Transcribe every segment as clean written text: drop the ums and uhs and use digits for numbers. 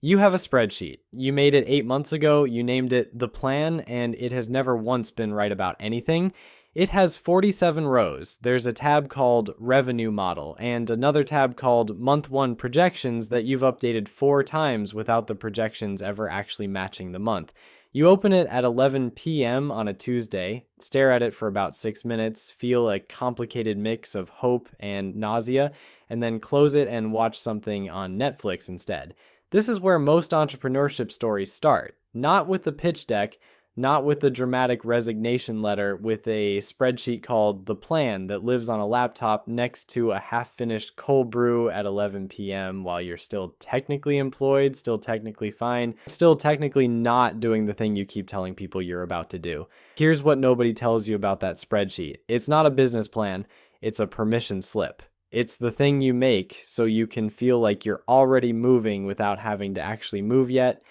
You have a spreadsheet. You made it 8 months ago, you named it The Plan, and it has never once been right about anything. It has 47 rows. There's a tab called Revenue Model and another tab called Month 1 Projections that you've updated 4 times without the projections ever actually matching the month. You open it at 11 p.m. on a Tuesday, stare at it for about 6 minutes, feel a complicated mix of hope and nausea, and then close it and watch something on Netflix instead. This is where most entrepreneurship stories start, not with the pitch deck, not with the dramatic resignation letter, with a spreadsheet called The Plan that lives on a laptop next to a half-finished cold brew at 11 p.m. while you're still technically employed, still technically fine, still technically not doing the thing you keep telling people you're about to do. Here's what nobody tells you about that spreadsheet. It's not a business plan, it's a permission slip. It's the thing you make so you can feel like you're already moving without having to actually move yet.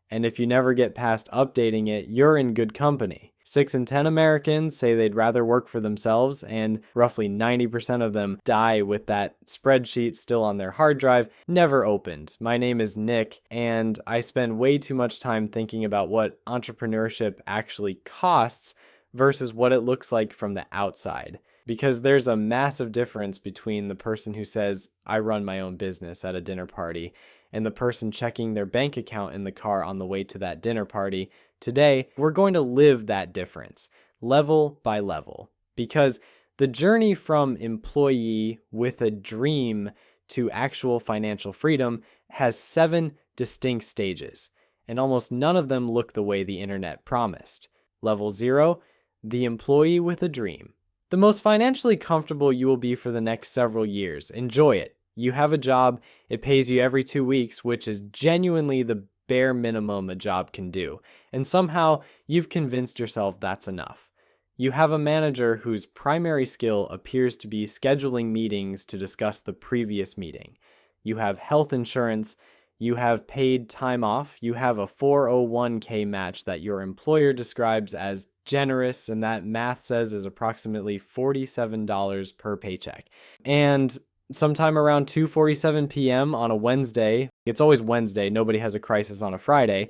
And if you never get past updating it, you're in good company. 6 in 10 Americans say they'd rather work for themselves, and roughly 90% of them die with that spreadsheet still on their hard drive, never opened. My name is Nick, and I spend way too much time thinking about what entrepreneurship actually costs versus what it looks like from the outside. Because there's a massive difference between the person who says, I run my own business at a dinner party, and the person checking their bank account in the car on the way to that dinner party. Today, we're going to live that difference, level by level. Because the journey from employee with a dream to actual financial freedom has 7 distinct stages, and almost none of them look the way the internet promised. Level 0, the employee with a dream. The most financially comfortable you will be for the next several years. Enjoy it. You have a job, it pays you every 2 weeks, which is genuinely the bare minimum a job can do. And somehow you've convinced yourself that's enough. You have a manager whose primary skill appears to be scheduling meetings to discuss the previous meeting. You have health insurance. You have paid time off. You have a 401k match that your employer describes as generous, and that math says is approximately $47 per paycheck. And sometime around 2:47 p.m. on a Wednesday, it's always Wednesday, nobody has a crisis on a Friday,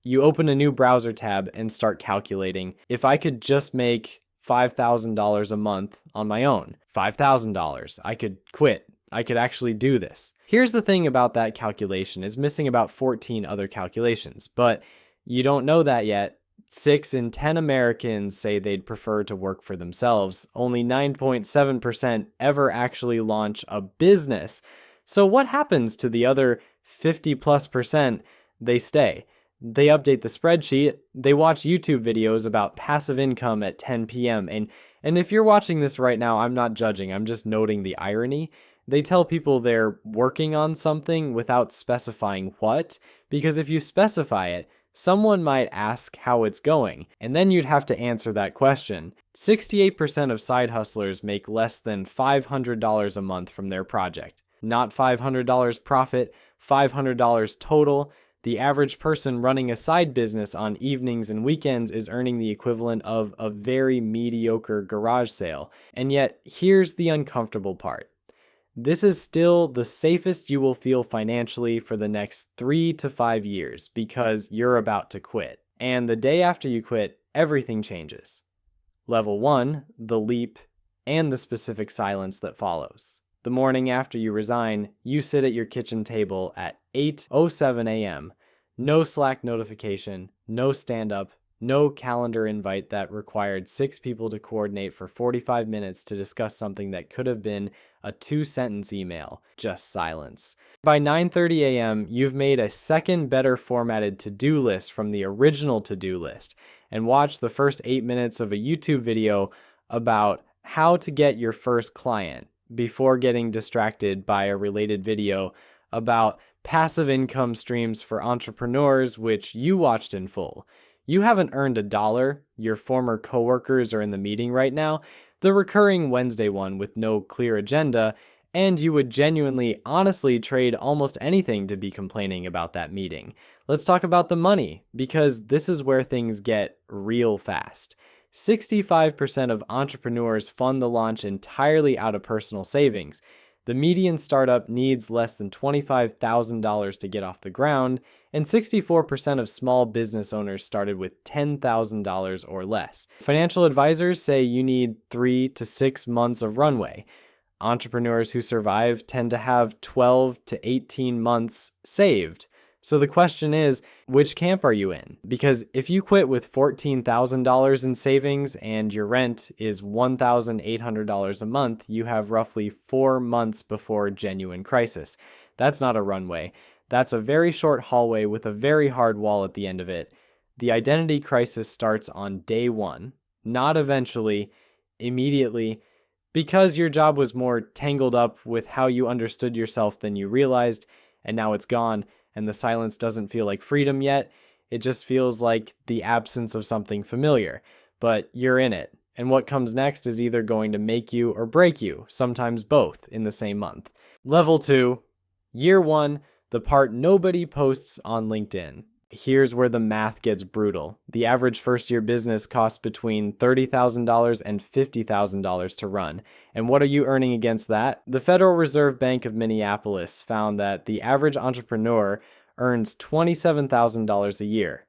you open a new browser tab and start calculating, if I could just make $5,000 a month on my own, $5,000, I could quit. I could actually do this. Here's the thing about that calculation, it's missing about 14 other calculations, but you don't know that yet. 6 in 10 Americans say they'd prefer to work for themselves. Only 9.7% ever actually launch a business. So what happens to the other 50+%? They stay. They update the spreadsheet. They watch YouTube videos about passive income at 10 p.m. And if you're watching this right now, I'm not judging. I'm just noting the irony. They tell people they're working on something without specifying what, because if you specify it, someone might ask how it's going, and then you'd have to answer that question. 68% of side hustlers make less than $500 a month from their project. Not $500 profit, $500 total. The average person running a side business on evenings and weekends is earning the equivalent of a very mediocre garage sale. And yet, here's the uncomfortable part. This is still the safest you will feel financially for the next 3 to 5 years because you're about to quit. And the day after you quit, everything changes. Level 1, the leap, and the specific silence that follows. The morning after you resign, you sit at your kitchen table at 8:07 a.m. No Slack notification, no stand-up, no calendar invite that required 6 people to coordinate for 45 minutes to discuss something that could have been a 2-sentence email. Just silence. By 9:30 a.m., you've made a second better formatted to-do list from the original to-do list and watched the first 8 minutes of a YouTube video about how to get your first client before getting distracted by a related video about passive income streams for entrepreneurs, which you watched in full. You haven't earned $1. Your former coworkers are in the meeting right now, the recurring Wednesday one with no clear agenda, and you would genuinely, honestly trade almost anything to be complaining about that meeting. Let's talk about the money, because this is where things get real fast. 65% of entrepreneurs fund the launch entirely out of personal savings. The median startup needs less than $25,000 to get off the ground, and 64% of small business owners started with $10,000 or less. Financial advisors say you need 3 to 6 months of runway. Entrepreneurs who survive tend to have 12 to 18 months saved. So the question is, which camp are you in? Because if you quit with $14,000 in savings and your rent is $1,800 a month, you have roughly 4 months before genuine crisis. That's not a runway. That's a very short hallway with a very hard wall at the end of it. The identity crisis starts on day one, not eventually, immediately, because your job was more tangled up with how you understood yourself than you realized, and now it's gone. And the silence doesn't feel like freedom yet. It just feels like the absence of something familiar. But you're in it. And what comes next is either going to make you or break you, sometimes both, in the same month. Level 2, year 1, the part nobody posts on LinkedIn. Here's where the math gets brutal. The average first-year business costs between $30,000 and $50,000 to run. And what are you earning against that? The Federal Reserve Bank of Minneapolis found that the average entrepreneur earns $27,000 a year,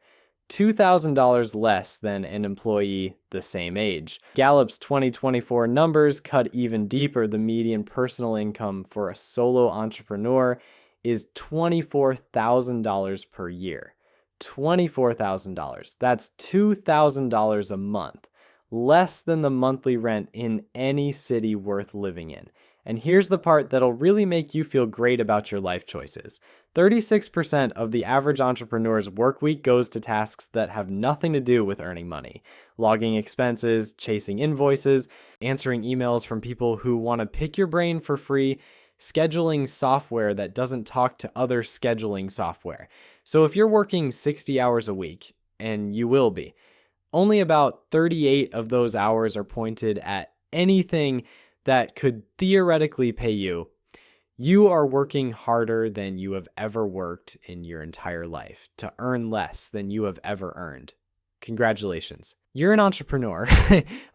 $2,000 less than an employee the same age. Gallup's 2024 numbers cut even deeper. The median personal income for a solo entrepreneur is $24,000 per year. $24,000. That's $2,000 a month, less than the monthly rent in any city worth living in. And here's the part that'll really make you feel great about your life choices. 36% of the average entrepreneur's work week goes to tasks that have nothing to do with earning money. Logging expenses, chasing invoices, answering emails from people who want to pick your brain for free, scheduling software that doesn't talk to other scheduling software. So if you're working 60 hours a week, and you will be, only about 38 of those hours are pointed at anything that could theoretically pay you. You are working harder than you have ever worked in your entire life to earn less than you have ever earned. Congratulations. You're an entrepreneur.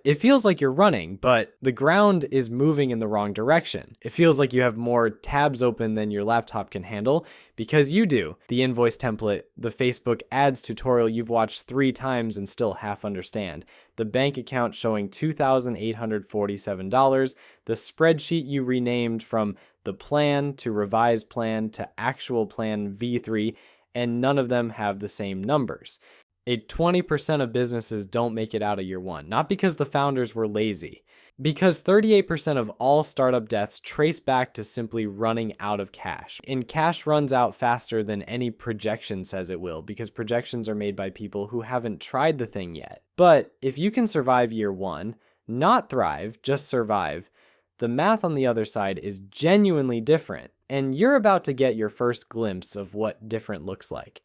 It feels like you're running, but the ground is moving in the wrong direction. It feels like you have more tabs open than your laptop can handle, because you do. The invoice template, the Facebook ads tutorial you've watched 3 times and still half understand, the bank account showing $2,847, the spreadsheet you renamed from the plan to revised plan to actual plan V3, and none of them have the same numbers. 20% of businesses don't make it out of year 1, not because the founders were lazy, because 38% of all startup deaths trace back to simply running out of cash. And cash runs out faster than any projection says it will, because projections are made by people who haven't tried the thing yet. But if you can survive year 1, not thrive, just survive, the math on the other side is genuinely different, and you're about to get your first glimpse of what different looks like.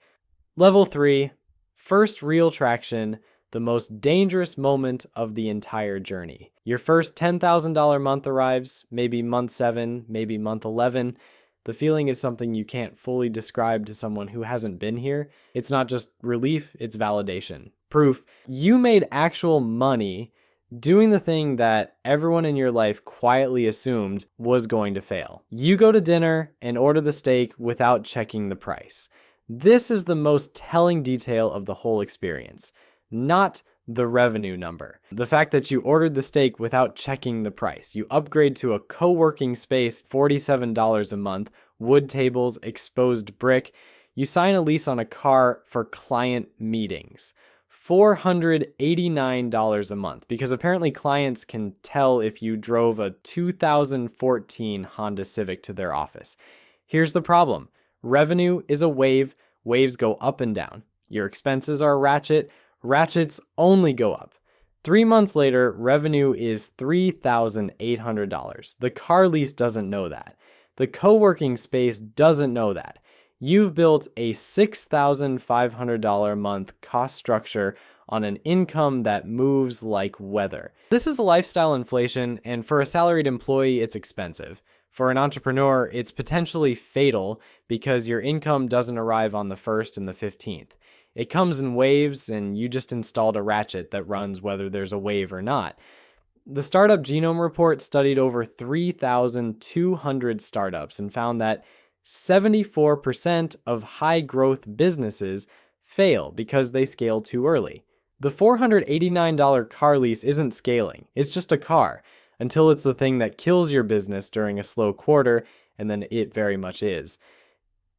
Level 3. First real traction, the most dangerous moment of the entire journey. Your first $10,000 month arrives, maybe month 7, maybe month 11. The feeling is something you can't fully describe to someone who hasn't been here. It's not just relief, it's validation. Proof. You made actual money doing the thing that everyone in your life quietly assumed was going to fail. You go to dinner and order the steak without checking the price. This is the most telling detail of the whole experience, not the revenue number. The fact that you ordered the steak without checking the price. You upgrade to a co-working space, $47 a month, wood tables, exposed brick. You sign a lease on a car for client meetings. $489 a month, because apparently clients can tell if you drove a 2014 Honda Civic to their office. Here's the problem. Revenue is a wave. Waves go up and down. Your expenses are a ratchet. Ratchets only go up. 3 months later, revenue is $3,800. The car lease doesn't know that. The co-working space doesn't know that. You've built a $6,500 a month cost structure on an income that moves like weather. This is a lifestyle inflation, and for a salaried employee, it's expensive. For an entrepreneur, it's potentially fatal because your income doesn't arrive on the 1st and the 15th. It comes in waves, and you just installed a ratchet that runs whether there's a wave or not. The Startup Genome Report studied over 3,200 startups and found that 74% of high growth businesses fail because they scale too early. The $489 car lease isn't scaling, it's just a car, until it's the thing that kills your business during a slow quarter, and then it very much is.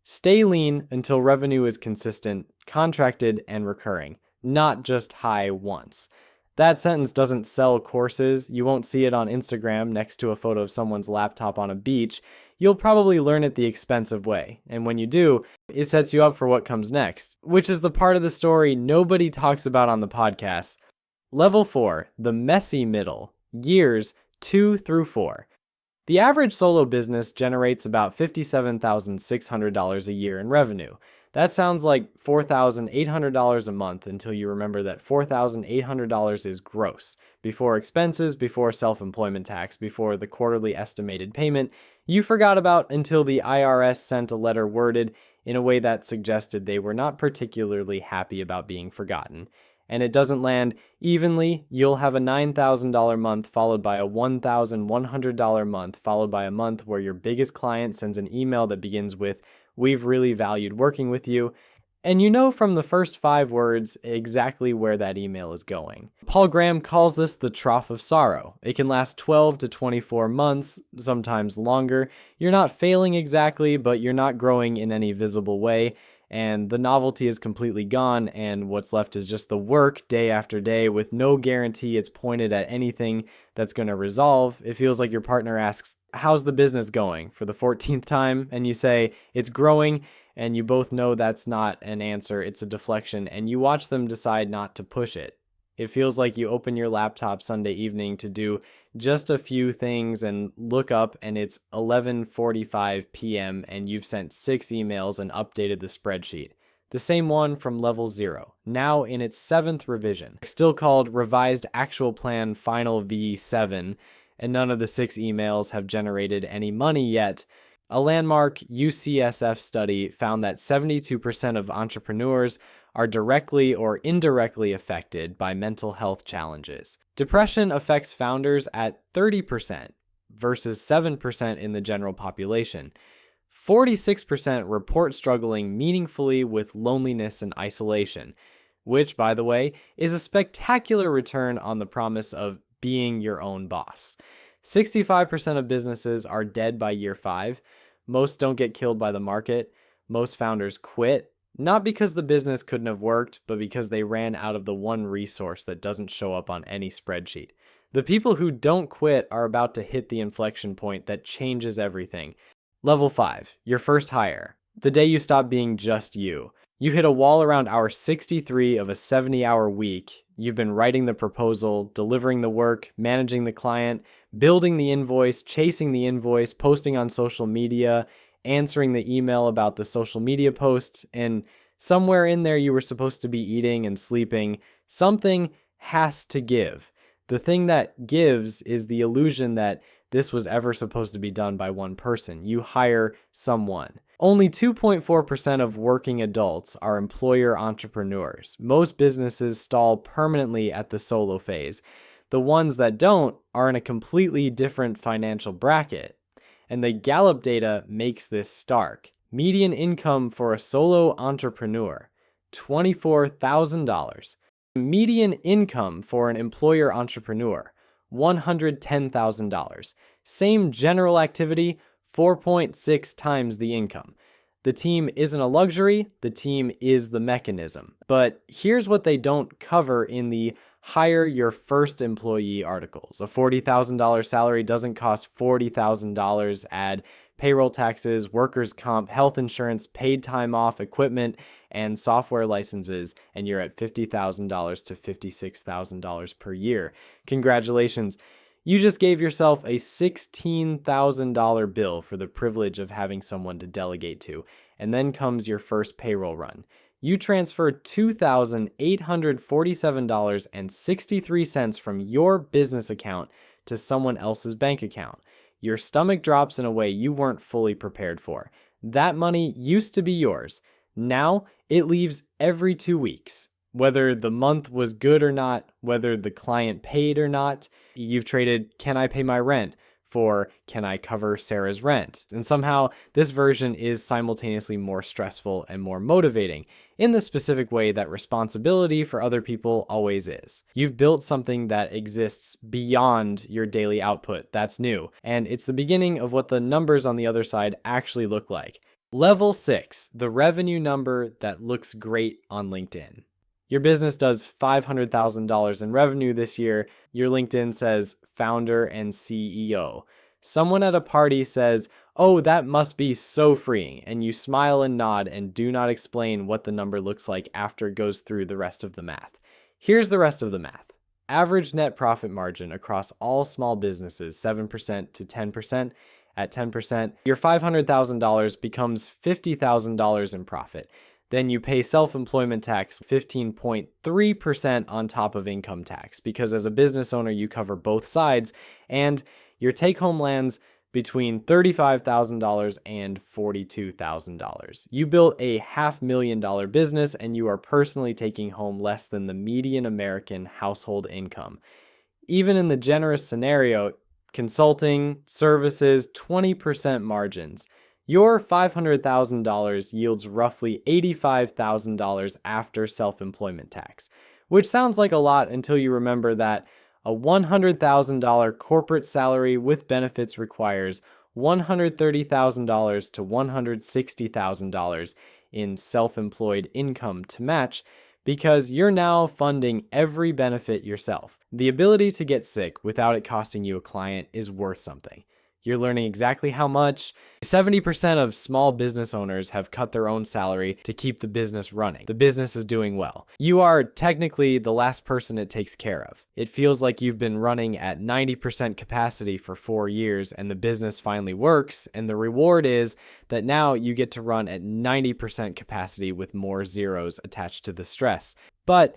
Stay lean until revenue is consistent, contracted, and recurring, not just high once. That sentence doesn't sell courses. You won't see it on Instagram next to a photo of someone's laptop on a beach. You'll probably learn it the expensive way. And when you do, it sets you up for what comes next, which is the part of the story nobody talks about on the podcast. Level 4, the messy middle, years 2 through 4. The average solo business generates about $57,600 a year in revenue. That sounds like $4,800 a month until you remember that $4,800 is gross, before expenses, before self-employment tax, before the quarterly estimated payment you forgot about until the IRS sent a letter worded in a way that suggested they were not particularly happy about being forgotten. And it doesn't land evenly. You'll have a $9,000 month followed by a $1,100 month followed by a month where your biggest client sends an email that begins with, "We've really valued working with you." And you know from the first 5 words exactly where that email is going. Paul Graham calls this the trough of sorrow. It can last 12 to 24 months, sometimes longer. You're not failing exactly, but you're not growing in any visible way. And the novelty is completely gone, and what's left is just the work day after day with no guarantee it's pointed at anything that's going to resolve. It feels like your partner asks, "How's the business going?" for the 14th time, and you say, "It's growing," and you both know that's not an answer, it's a deflection, and you watch them decide not to push it. It feels like you open your laptop Sunday evening to do just a few things and look up and it's 11:45 p.m. and you've sent 6 emails and updated the spreadsheet. The same one from level 0, now in its 7th revision, still called Revised Actual Plan Final V7, and none of the 6 emails have generated any money yet. A landmark UCSF study found that 72% of entrepreneurs are directly or indirectly affected by mental health challenges. Depression affects founders at 30% versus 7% in the general population. 46% report struggling meaningfully with loneliness and isolation, which, by the way, is a spectacular return on the promise of being your own boss. 65% of businesses are dead by year 5. Most don't get killed by the market. Most founders quit, not because the business couldn't have worked, but because they ran out of the one resource that doesn't show up on any spreadsheet. The people who don't quit are about to hit the inflection point that changes everything. Level 5, your first hire. The day you stop being just you. You hit a wall around hour 63 of a 70-hour week. You've been writing the proposal, delivering the work, managing the client, building the invoice, chasing the invoice, posting on social media, answering the email about the social media post, and somewhere in there you were supposed to be eating and sleeping. Something has to give. The thing that gives is the illusion that this was ever supposed to be done by one person. You hire someone. Only 2.4% of working adults are employer entrepreneurs. Most businesses stall permanently at the solo phase. The ones that don't are in a completely different financial bracket. And the Gallup data makes this stark. Median income for a solo entrepreneur, $24,000. Median income for an employer entrepreneur, $110,000. Same general activity, 4.6 times the income. The team isn't a luxury, the team is the mechanism. But here's what they don't cover in the hire your first employee articles. A $40,000 salary doesn't cost $40,000. Add payroll taxes, workers' comp, health insurance, paid time off, equipment, and software licenses, and you're at $50,000 to $56,000 per year. Congratulations. You just gave yourself a $16,000 bill for the privilege of having someone to delegate to, and then comes your first payroll run. You transferred $2,847.63 from your business account to someone else's bank account. Your stomach drops in a way you weren't fully prepared for. That money used to be yours. Now it leaves every 2 weeks. Whether the month was good or not, whether the client paid or not, you've traded "can I pay my rent" for "can I cover Sarah's rent?" And somehow this version is simultaneously more stressful and more motivating in the specific way that responsibility for other people always is. You've built something that exists beyond your daily output. That's new. And it's the beginning of what the numbers on the other side actually look like. Level 6, the revenue number that looks great on LinkedIn. Your business does $500,000 in revenue this year. Your LinkedIn says founder and CEO. Someone at a party says, "Oh, that must be so freeing." And you smile and nod and do not explain what the number looks like after it goes through the rest of the math. Here's the rest of the math. Average net profit margin across all small businesses, 7% to 10%. At 10%, your $500,000 becomes $50,000 in profit. Then you pay self-employment tax 15.3% on top of income tax, because as a business owner, you cover both sides, and your take-home lands between $35,000 and $42,000. You built a $500,000 business, and you are personally taking home less than the median American household income. Even in the generous scenario, consulting, services, 20% margins, your $500,000 yields roughly $85,000 after self-employment tax, which sounds like a lot until you remember that a $100,000 corporate salary with benefits requires $130,000 to $160,000 in self-employed income to match, because you're now funding every benefit yourself. The ability to get sick without it costing you a client is worth something. You're learning exactly how much. 70% of small business owners have cut their own salary to keep the business running. The business is doing well. You are technically the last person it takes care of. It feels like you've been running at 90% capacity for 4 years and the business finally works, and the reward is that now you get to run at 90% capacity with more zeros attached to the stress. But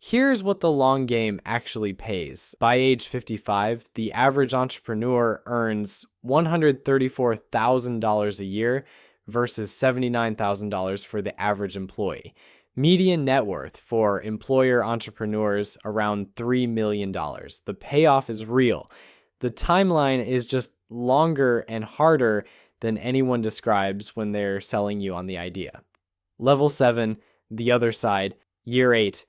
here's what the long game actually pays. By age 55, the average entrepreneur earns $134,000 a year versus $79,000 for the average employee. Median net worth for employer entrepreneurs around $3 million. The payoff is real. The timeline is just longer and harder than anyone describes when they're selling you on the idea. Level 7, the other side, year 8.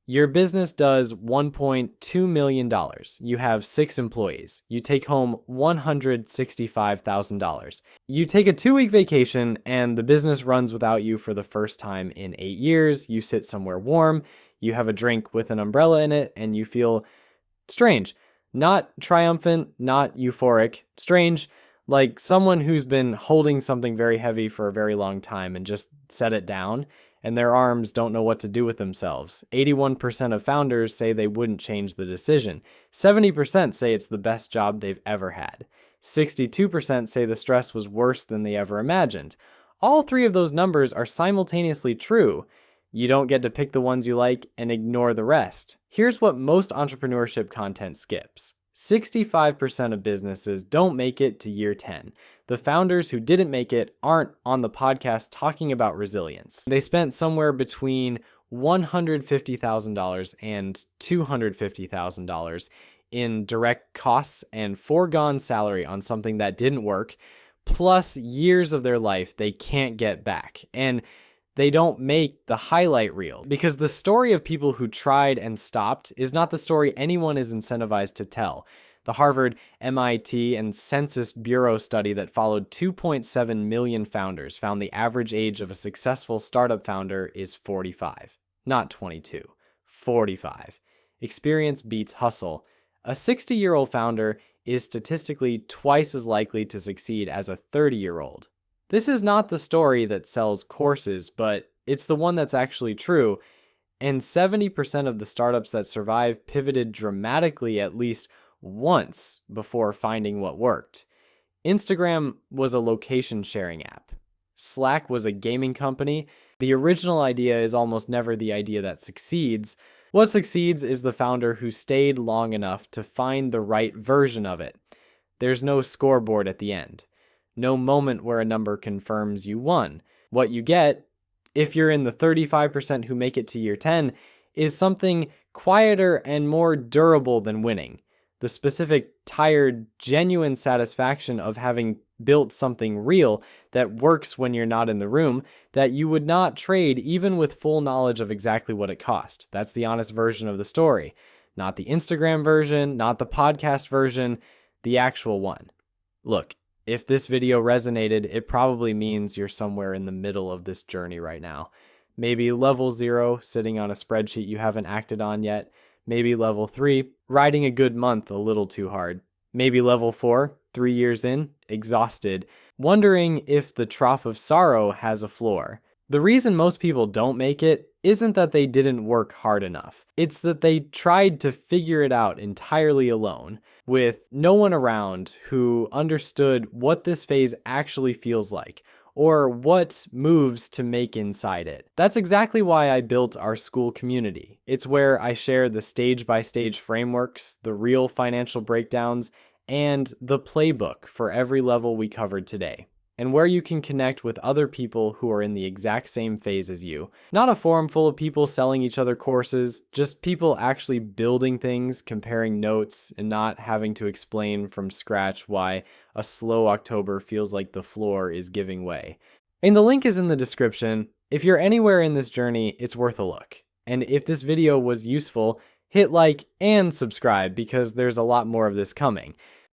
Your business does $1.2 million. You have 6 employees. You take home $165,000. You take a 2-week vacation and the business runs without you for the first time in 8 years. You sit somewhere warm. You have a drink with an umbrella in it and you feel strange. Not triumphant, not euphoric. Strange, like someone who's been holding something very heavy for a very long time and just set it down, and their arms don't know what to do with themselves. 81% of founders say they wouldn't change the decision. 70% say it's the best job they've ever had. 62% say the stress was worse than they ever imagined. All 3 of those numbers are simultaneously true. You don't get to pick the ones you like and ignore the rest. Here's what most entrepreneurship content skips. 65% of businesses don't make it to year 10. The founders who didn't make it aren't on the podcast talking about resilience. They spent somewhere between $150,000 and $250,000 in direct costs and foregone salary on something that didn't work, plus years of their life they can't get back. And they don't make the highlight reel, because the story of people who tried and stopped is not the story anyone is incentivized to tell. The Harvard, MIT, and Census Bureau study that followed 2.7 million founders found the average age of a successful startup founder is 45, not 22, 45. Experience beats hustle. A 60-year-old founder is statistically twice as likely to succeed as a 30-year-old. This is not the story that sells courses, but it's the one that's actually true. And 70% of the startups that survive pivoted dramatically at least once before finding what worked. Instagram was a location sharing app. Slack was a gaming company. The original idea is almost never the idea that succeeds. What succeeds is the founder who stayed long enough to find the right version of it. There's no scoreboard at the end. No moment where a number confirms you won. What you get, if you're in the 35% who make it to year 10, is something quieter and more durable than winning. The specific, tired, genuine satisfaction of having built something real that works when you're not in the room that you would not trade even with full knowledge of exactly what it cost. That's the honest version of the story. Not the Instagram version, not the podcast version, the actual one. Look, if this video resonated, it probably means you're somewhere in the middle of this journey right now. Maybe level 0, sitting on a spreadsheet you haven't acted on yet. Maybe level 3, riding a good month a little too hard. Maybe level 4, 3 years in, exhausted, wondering if the trough of sorrow has a floor. The reason most people don't make it isn't that they didn't work hard enough. It's that they tried to figure it out entirely alone, with no one around who understood what this phase actually feels like, or what moves to make inside it. That's exactly why I built our school community. It's where I share the stage-by-stage frameworks, the real financial breakdowns, and the playbook for every level we covered today, and where you can connect with other people who are in the exact same phase as you. Not a forum full of people selling each other courses, just people actually building things, comparing notes, and not having to explain from scratch why a slow October feels like the floor is giving way. And the link is in the description. If you're anywhere in this journey, it's worth a look. And if this video was useful, hit like and subscribe because there's a lot more of this coming.